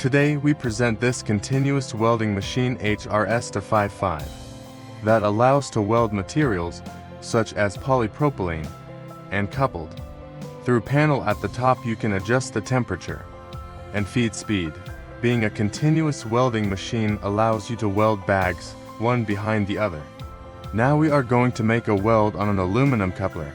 Today we present this continuous welding machine HRS-55 that allows to weld materials such as polypropylene and coupled. Through panel at the top you can adjust the temperature and feed speed. Being a continuous welding machine allows you to weld bags one behind the other. Now we are going to make a weld on an aluminum coupler.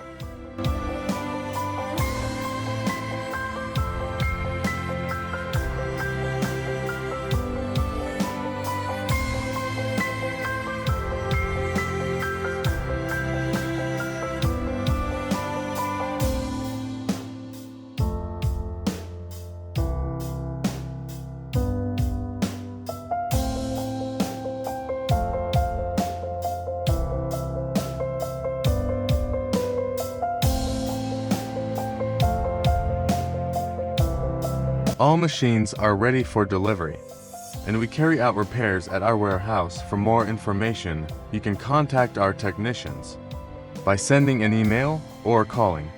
All machines are ready for delivery, and we carry out repairs at our warehouse. For more information, you can contact our technicians by sending an email or calling.